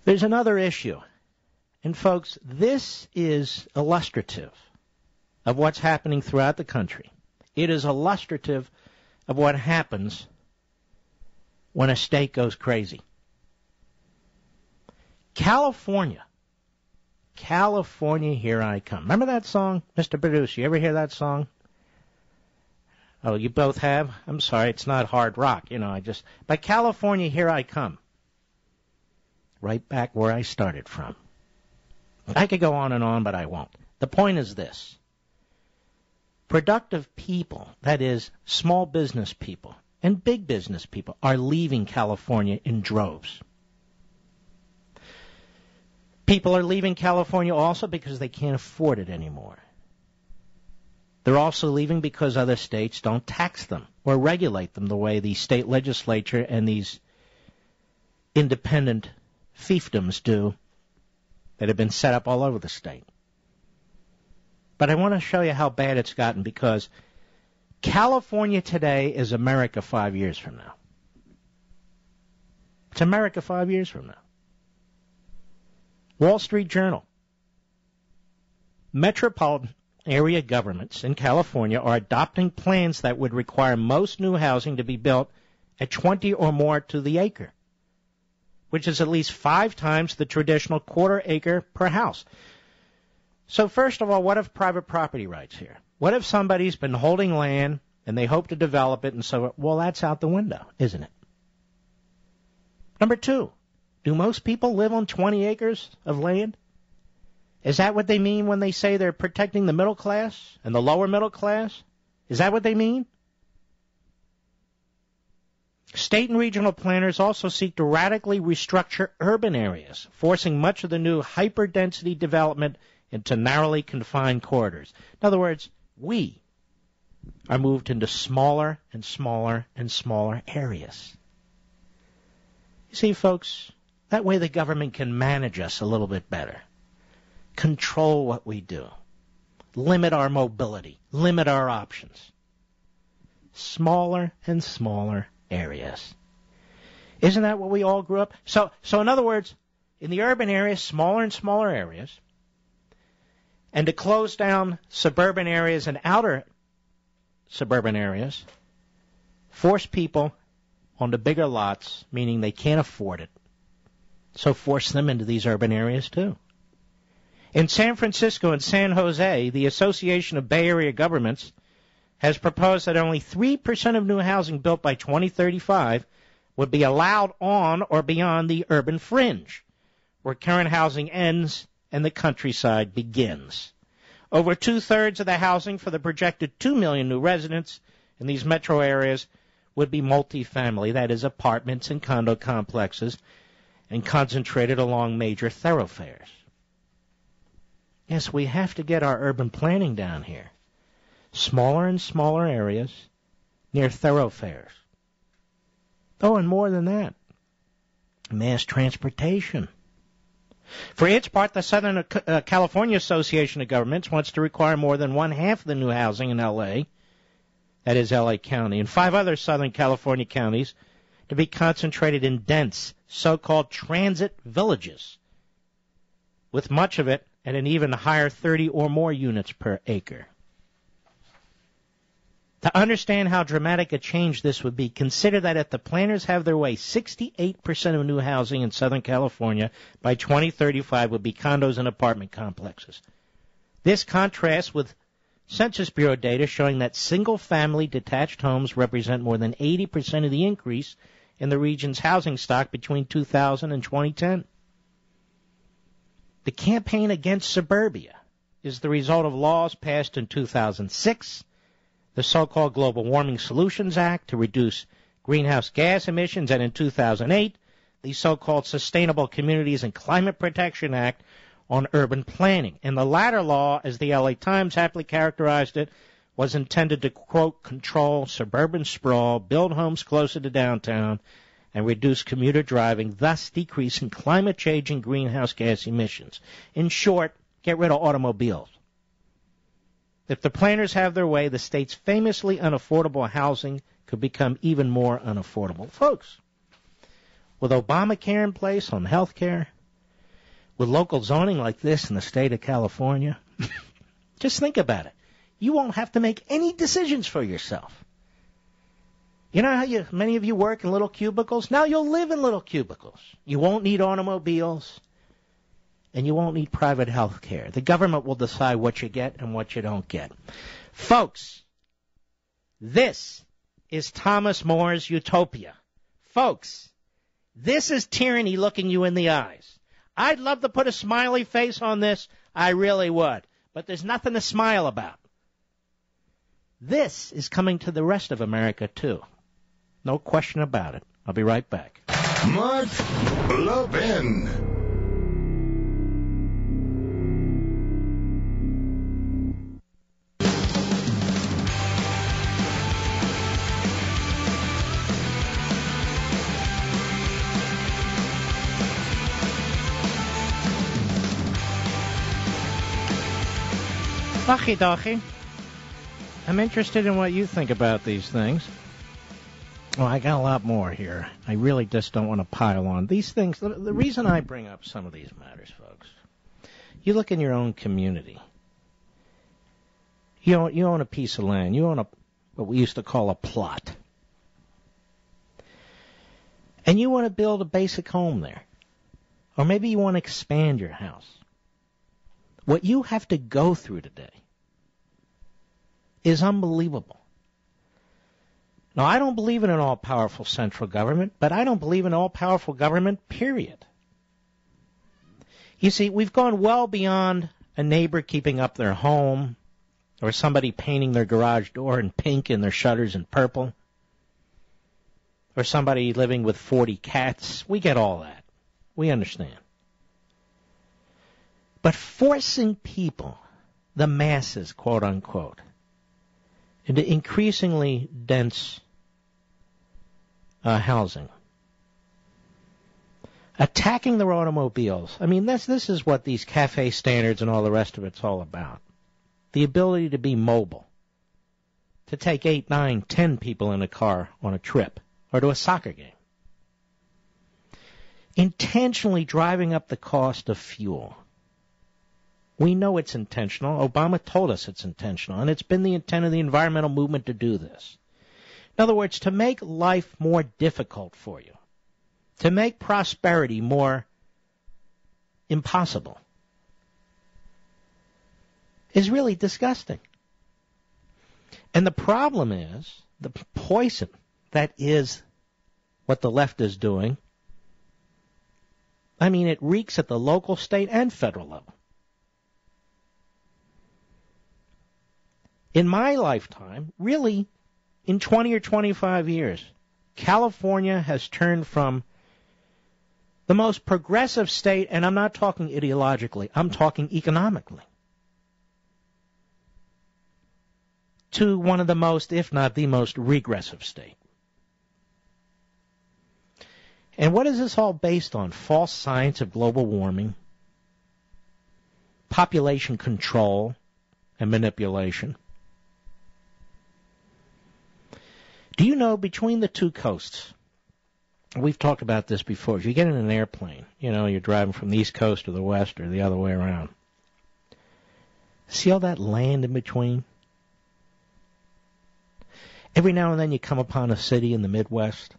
There's another issue. And, folks, this is illustrative of what's happening throughout the country. It is illustrative of what happens when a state goes crazy. California, here I come. Remember that song, Mr. Producer? You ever hear that song? Oh, you both have? I'm sorry, it's not hard rock, But California, here I come. Right back where I started from. I could go on, but I won't. The point is this. Productive people, that is, small business people and big business people, are leaving California in droves. People are leaving California also because they can't afford it anymore. They're also leaving because other states don't tax them or regulate them the way the state legislature and these independent fiefdoms do that have been set up all over the state. But I want to show you how bad it's gotten, because California today is America 5 years from now. It's America 5 years from now. Wall Street Journal. Metropolitan area governments in California are adopting plans that would require most new housing to be built at 20 or more to the acre, which is at least 5 times the traditional quarter acre per house. So first of all, what if private property rights here? What if somebody's been holding land and they hope to develop it, and so, well, that's out the window, isn't it? Number 2, do most people live on 20 acres of land? Is that what they mean when they say they're protecting the middle class and the lower middle class? Is that what they mean? State and regional planners also seek to radically restructure urban areas, forcing much of the new hyper-density development into narrowly confined corridors. In other words, we are moved into smaller and smaller and smaller areas. You see, folks, that way the government can manage us a little bit better, control what we do, limit our mobility, limit our options. Smaller and smaller areas. Isn't that what we all grew up? So in other words, in the urban areas, smaller and smaller areas, and to close down suburban areas and outer suburban areas, force people onto bigger lots, meaning they can't afford it. So force them into these urban areas too. In San Francisco and San Jose, the Association of Bay Area Governments has proposed that only 3% of new housing built by 2035 would be allowed on or beyond the urban fringe, where current housing ends and the countryside begins. Over 2/3 of the housing for the projected 2 million new residents in these metro areas would be multifamily, that is, apartments and condo complexes, and concentrated along major thoroughfares. Yes, we have to get our urban planning down here. Smaller and smaller areas near thoroughfares. Oh, and more than that, mass transportation. For its part, the Southern California Association of Governments wants to require more than 1/2 of the new housing in L.A., that is L.A. County, and 5 other Southern California counties to be concentrated in dense, so-called transit villages, with much of it at an even higher 30 or more units per acre. To understand how dramatic a change this would be, consider that if the planners have their way, 68% of new housing in Southern California by 2035 would be condos and apartment complexes. This contrasts with Census Bureau data showing that single-family detached homes represent more than 80% of the increase in the region's housing stock between 2000 and 2010. The campaign against suburbia is the result of laws passed in 2006, the so-called Global Warming Solutions Act to reduce greenhouse gas emissions, and in 2008, the so-called Sustainable Communities and Climate Protection Act on urban planning. And the latter law, as the LA Times aptly characterized it, was intended to, quote, control suburban sprawl, build homes closer to downtown, and reduce commuter driving, thus decreasing climate change and greenhouse gas emissions. In short, get rid of automobiles. If the planners have their way, the state's famously unaffordable housing could become even more unaffordable. Folks, with Obamacare in place on health care, with local zoning like this in the state of California, just think about it. You won't have to make any decisions for yourself. You know how many of you work in little cubicles? Now you'll live in little cubicles. You won't need automobiles, and you won't need private health care. The government will decide what you get and what you don't get. Folks, this is Thomas More's utopia. Folks, this is tyranny looking you in the eyes. I'd love to put a smiley face on this. I really would. But there's nothing to smile about. This is coming to the rest of America, too. No question about it. I'll be right back. Mark Levin. Okie I'm interested in what you think about these things. Well, I got a lot more here. I really just don't want to pile on. These things, the reason I bring up some of these matters, folks, you look in your own community. You own a piece of land. You own what we used to call a plot. And you want to build a basic home there. Or maybe you want to expand your house. What you have to go through today is unbelievable. Now, I don't believe in an all-powerful central government, but I don't believe in all-powerful government, period. You see, we've gone well beyond a neighbor keeping up their home or somebody painting their garage door in pink and their shutters in purple or somebody living with 40 cats. We get all that. We understand. But forcing people, the masses, quote unquote, into increasingly dense housing, attacking their automobiles. I mean, this is what these cafe standards and all the rest of it's all about. The ability to be mobile, to take 8, 9, 10 people in a car on a trip or to a soccer game. Intentionally driving up the cost of fuel. We know it's intentional. Obama told us it's intentional, and it's been the intent of the environmental movement to do this. In other words, to make life more difficult for you, to make prosperity more impossible, is really disgusting. And the problem is the poison that is what the left is doing. I mean, it reeks at the local, state, and federal level. In my lifetime, really, in 20 or 25 years, California has turned from the most progressive state, and I'm not talking ideologically, I'm talking economically, to one of the most, if not the most, regressive state. And what is this all based on? False science of global warming, population control and manipulation. Do you know, between the two coasts, we've talked about this before, if you get in an airplane, you're driving from the East Coast to the West or the other way around, see all that land in between? Every now and then you come upon a city in the Midwest,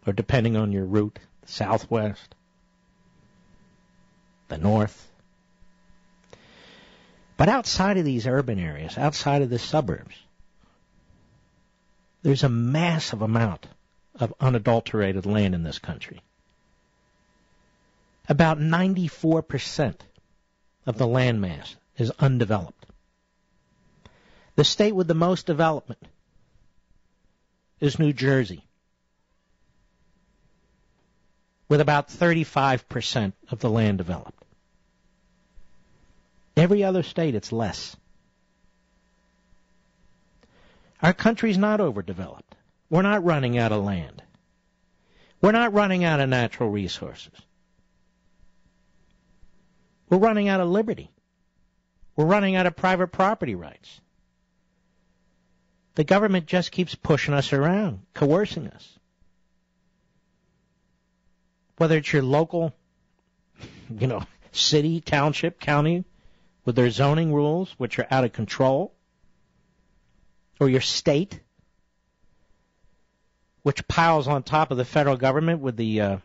or depending on your route, the Southwest, the North. But outside of these urban areas, outside of the suburbs, there's a massive amount of unadulterated land in this country. About 94% of the land mass is undeveloped. The state with the most development is New Jersey, with about 35% of the land developed. Every other state, it's less. Our country's not overdeveloped. We're not running out of land. We're not running out of natural resources. We're running out of liberty. We're running out of private property rights. The government just keeps pushing us around, coercing us. Whether it's your local, city, township, county, with their zoning rules, which are out of control, or your state, which piles on top of the federal government with the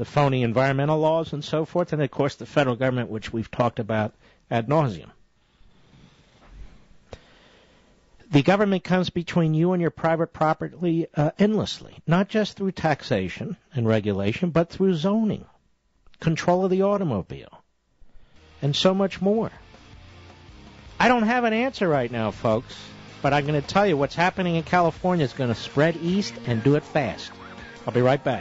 phony environmental laws and so forth, and, of course, the federal government, which we've talked about ad nauseum. The government comes between you and your private property endlessly, not just through taxation and regulation, but through zoning, control of the automobile, and so much more. I don't have an answer right now, folks, but I'm going to tell you what's happening in California is going to spread east and do it fast. I'll be right back.